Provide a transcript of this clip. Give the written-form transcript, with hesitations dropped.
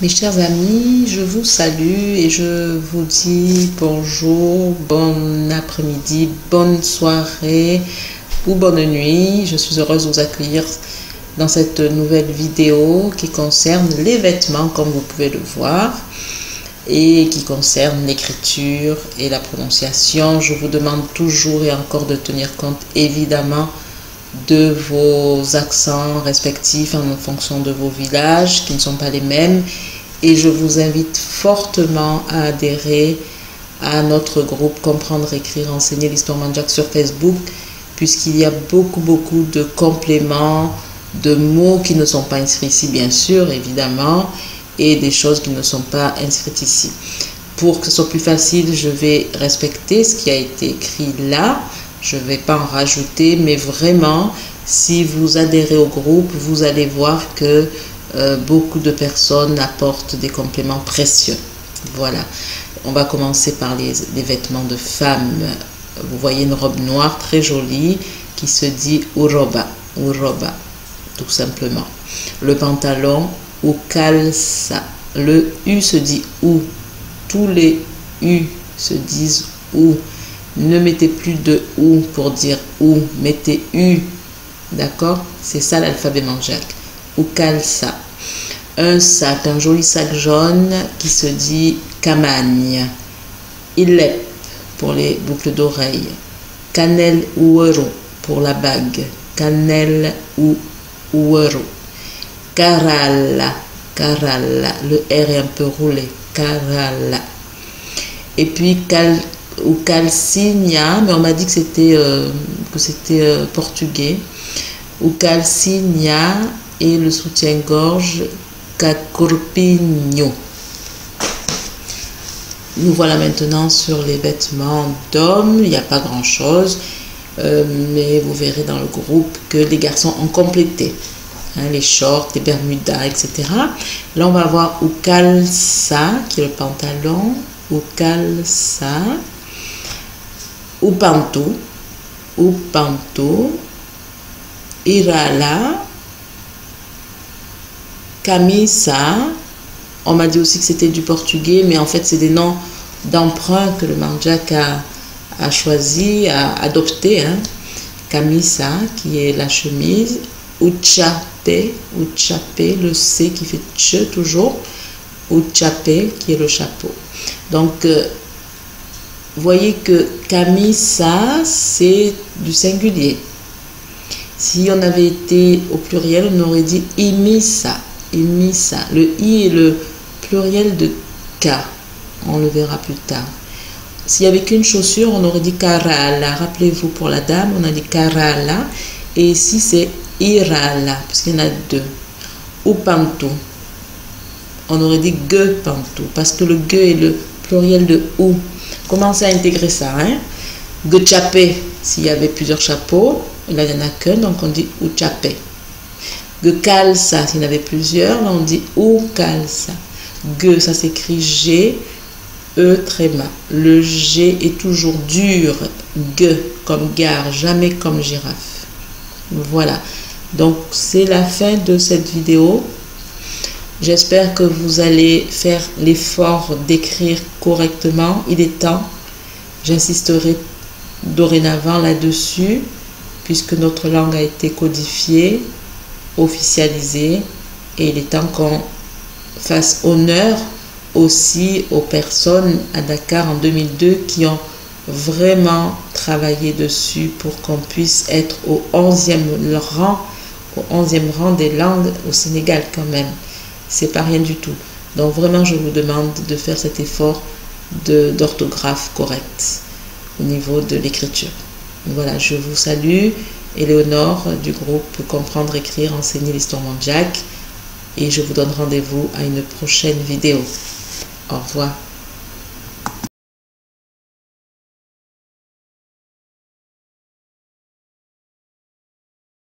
Mes chers amis, je vous salue et je vous dis bonjour, bon après-midi, bonne soirée ou bonne nuit. Je suis heureuse de vous accueillir dans cette nouvelle vidéo qui concerne les vêtements, comme vous pouvez le voir, et qui concerne l'écriture et la prononciation. Je vous demande toujours et encore de tenir compte évidemment de vos accents respectifs en fonction de vos villages qui ne sont pas les mêmes, et je vous invite fortement à adhérer à notre groupe Comprendre, Écrire, Enseigner l'Histoire Mandjak sur Facebook, puisqu'il y a beaucoup de compléments, de mots qui ne sont pas inscrits ici bien sûr évidemment, et des choses qui ne sont pas inscrites ici. Pour que ce soit plus facile, je vais respecter ce qui a été écrit là. Je ne vais pas en rajouter, mais vraiment, si vous adhérez au groupe, vous allez voir que beaucoup de personnes apportent des compléments précieux. Voilà. On va commencer par les vêtements de femmes. Vous voyez une robe noire très jolie qui se dit uroba, uroba, tout simplement. Le pantalon ou calça. Le U se dit ou. Tous les U se disent ou. Ne mettez plus de ou pour dire ou, mettez U, d'accord? C'est ça l'alphabet mandjak. Ou calça. Un sac, un joli sac jaune qui se dit camagne. Ilep pour les boucles d'oreilles. Canel ouero pour la bague. Canel ou ouero. Carala, carala. Le R est un peu roulé. Carala. Et puis ou calcinha, mais on m'a dit que c'était portugais. Ou calcinha et le soutien-gorge cacorpinho. Nous voilà maintenant sur les vêtements d'hommes. Il n'y a pas grand chose, mais vous verrez dans le groupe que les garçons ont complété, hein, les shorts, les bermudas, etc. Là on va voir ou calça qui est le pantalon, ou calça. Ou panto, irala, camisa. On m'a dit aussi que c'était du portugais, mais en fait c'est des noms d'emprunt que le mandjak a choisi, a adopté, hein. Camisa qui est la chemise, uchape, le C qui fait tche toujours, uchape qui est le chapeau. Donc vous voyez que camisa, c'est du singulier. Si on avait été au pluriel, on aurait dit imisa, imisa. Le i est le pluriel de ka. On le verra plus tard. S'il n'y avait qu'une chaussure, on aurait dit carala. Rappelez-vous, pour la dame, on a dit carala. Et ici, c'est irala, puisqu'il y en a deux. Ou panto. On aurait dit ge panto, parce que le ge est le pluriel de ou. Commencez à intégrer ça, hein. Gechapé, s'il y avait plusieurs chapeaux, là il n'y en a qu'un, donc on dit uchapé. Gecalça, s'il y en avait plusieurs, là on dit ou calça. Ge, ça s'écrit G, E tréma. Le G est toujours dur, ge, comme gare, jamais comme girafe. Voilà, donc c'est la fin de cette vidéo. J'espère que vous allez faire l'effort d'écrire correctement. Il est temps. J'insisterai dorénavant là-dessus, puisque notre langue a été codifiée, officialisée, et il est temps qu'on fasse honneur aussi aux personnes à Dakar en 2002 qui ont vraiment travaillé dessus pour qu'on puisse être au 11e rang des langues au Sénégal quand même. C'est pas rien du tout. Donc vraiment, je vous demande de faire cet effort d'orthographe correcte au niveau de l'écriture. Voilà, je vous salue, Éléonore du groupe Comprendre, Écrire, Enseigner l'Histoire Mandjak, et je vous donne rendez-vous à une prochaine vidéo. Au revoir.